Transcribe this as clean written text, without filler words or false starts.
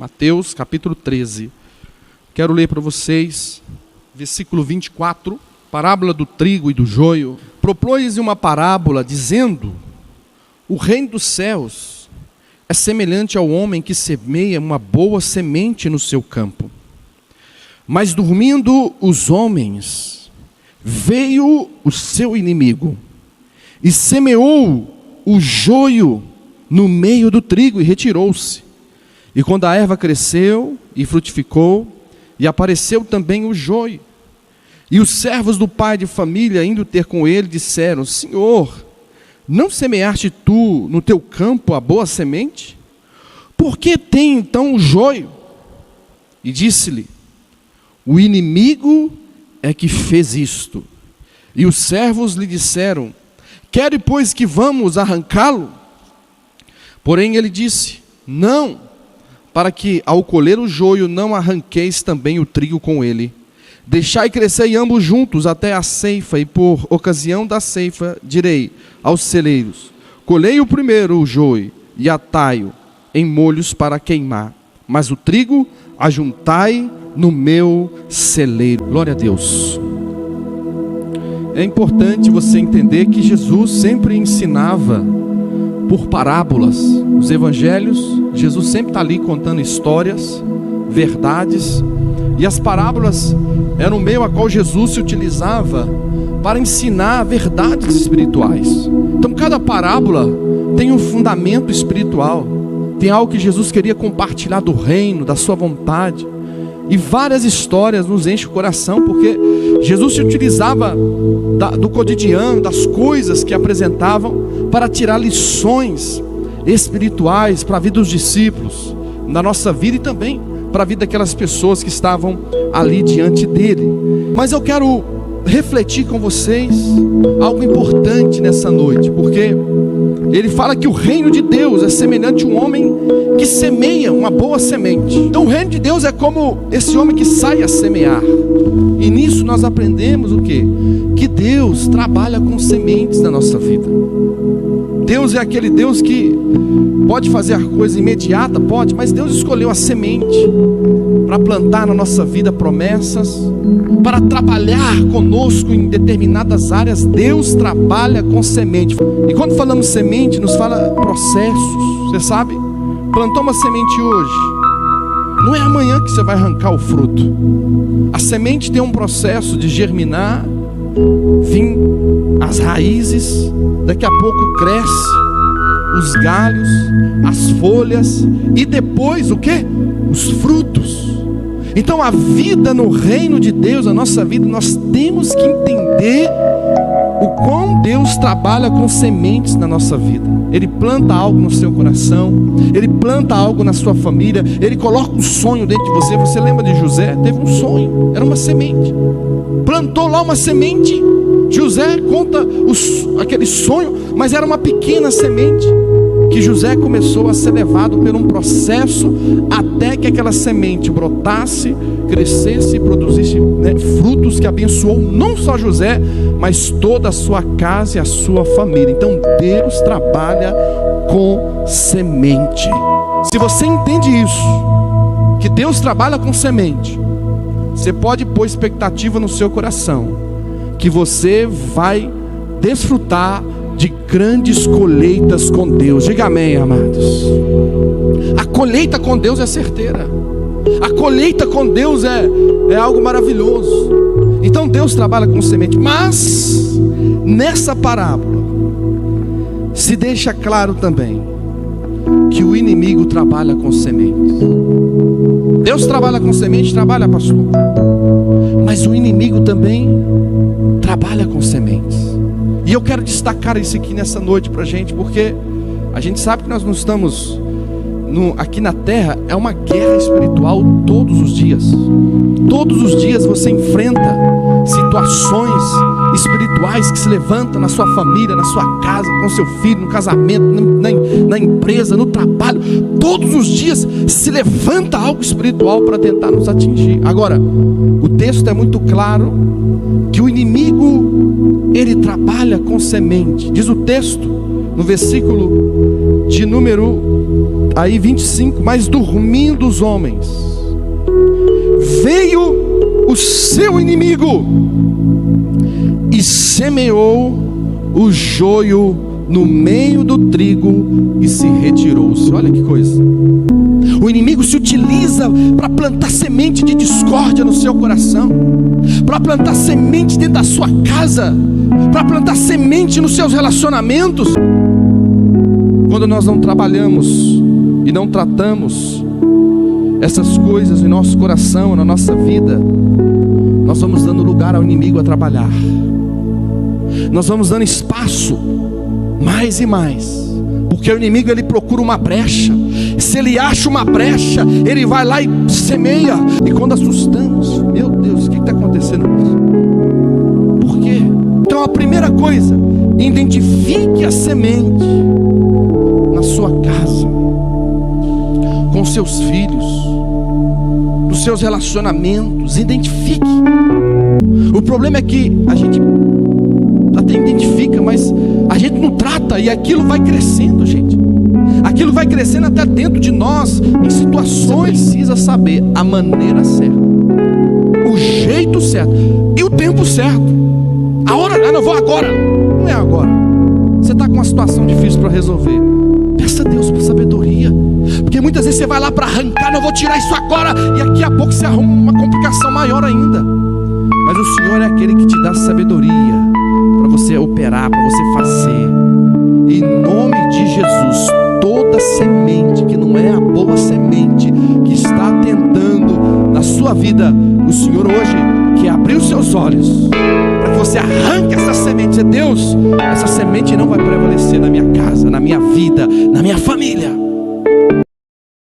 Mateus capítulo 13. Quero ler para vocês, versículo 24, parábola do trigo e do joio. Propôs uma parábola dizendo: o reino dos céus é semelhante ao homem que semeia uma boa semente no seu campo. Mas dormindo os homens, veio o seu inimigo e semeou o joio no meio do trigo e retirou-se. E quando a erva cresceu e frutificou, e apareceu também o joio. E os servos do pai de família, indo ter com ele, disseram: Senhor, não semeaste tu no teu campo a boa semente? Por que tem então o joio? E disse-lhe: o inimigo é que fez isto. E os servos lhe disseram: quere, pois, que vamos arrancá-lo? Porém ele disse: não, para que ao colher o joio não arranqueis também o trigo com ele. Deixai crescer ambos juntos até a ceifa, e por ocasião da ceifa direi aos celeiros: colhei o primeiro o joio e atai-o em molhos para queimar, mas o trigo ajuntai no meu celeiro. Glória a Deus. É importante você entender que Jesus sempre ensinava por parábolas. Os evangelhos, Jesus sempre está ali contando histórias, verdades, e as parábolas eram o meio a qual Jesus se utilizava para ensinar verdades espirituais. Então cada parábola tem um fundamento espiritual, tem algo que Jesus queria compartilhar do reino, da sua vontade. E várias histórias nos enchem o coração, porque Jesus se utilizava do cotidiano, das coisas que apresentavam, para tirar lições espirituais para a vida dos discípulos, na nossa vida e também para a vida daquelas pessoas que estavam ali diante dele. Mas eu quero refletir com vocês algo importante nessa noite, porque ele fala que o reino de Deus é semelhante a um homem que semeia uma boa semente. Então o reino de Deus é como esse homem que sai a semear. E nisso nós aprendemos o quê? Que Deus trabalha com sementes na nossa vida. Deus é aquele Deus que pode fazer a coisa imediata, pode, mas Deus escolheu a semente para plantar na nossa vida promessas, para trabalhar conosco em determinadas áreas. Deus trabalha com semente. E quando falamos semente, nos fala processos. Você sabe, plantou uma semente hoje, não é amanhã que você vai arrancar o fruto. A semente tem um processo de germinar, vir as raízes, daqui a pouco cresce os galhos, as folhas, e depois o quê? Os frutos. Então a vida no reino de Deus, a nossa vida, nós temos que entender o quão Deus trabalha com sementes na nossa vida. Ele planta algo no seu coração, Ele planta algo na sua família, Ele coloca um sonho dentro de você. Você lembra de José? Teve um sonho, era uma semente, plantou lá uma semente. José conta aquele sonho, mas era uma pequena semente, que José começou a ser levado por um processo, até que aquela semente brotasse, crescesse e produzisse frutos que abençoou não só José, mas toda a sua casa e a sua família. Então Deus trabalha com semente. Se você entende isso, que Deus trabalha com semente, você pode pôr expectativa no seu coração, que você vai desfrutar de grandes colheitas com Deus. Diga amém, amados. A colheita com Deus é certeira. A colheita com Deus é algo maravilhoso. Então Deus trabalha com semente. Mas nessa parábola se deixa claro também que o inimigo trabalha com sementes. Deus trabalha com semente, trabalha, pastor, mas o inimigo também trabalha com sementes. E eu quero destacar isso aqui nessa noite para a gente, porque a gente sabe que nós não estamos aqui na terra. É uma guerra espiritual todos os dias. Todos os dias você enfrenta situações espirituais que se levantam na sua família, na sua casa, com seu filho, no casamento, na empresa, no trabalho. Todos os dias se levanta algo espiritual para tentar nos atingir. Agora, o texto é muito claro que o inimigo, ele trabalha com semente. Diz o texto no versículo de número Aí 25, mas dormindo os homens, veio o seu inimigo e semeou o joio no meio do trigo e se retirou-se. Olha que coisa. O inimigo se utiliza para plantar semente de discórdia no seu coração, para plantar semente dentro da sua casa, para plantar semente nos seus relacionamentos. Quando nós não trabalhamos e não tratamos essas coisas em nosso coração, na nossa vida, nós vamos dando lugar ao inimigo a trabalhar. Nós vamos dando espaço mais e mais, porque o inimigo ele procura uma brecha. Se ele acha uma brecha, ele vai lá e semeia. E quando assustamos, meu Deus, o que está acontecendo com isso? Por quê? Então a primeira coisa, identifique a semente na sua casa, com seus filhos, nos seus relacionamentos. Identifique. O problema é que a gente até identifica, mas a gente não trata, e aquilo vai crescendo, gente. Aquilo vai crescendo até dentro de nós, em situações. Você precisa saber a maneira certa, o jeito certo e o tempo certo. A hora, não vou agora. Não é agora. Você está com uma situação difícil para resolver, peça a Deus por sabedoria. Porque muitas vezes você vai lá para arrancar, não vou tirar isso agora, e daqui a pouco você arruma uma complicação maior ainda. Mas o Senhor é aquele que te dá sabedoria para você operar, para você fazer. Em nome de Jesus, toda semente que não é a boa semente que está tentando na sua vida, o Senhor hoje quer abrir os seus olhos para que você arranque essa semente. Deus, essa semente não vai prevalecer na minha casa, na minha vida, na minha família.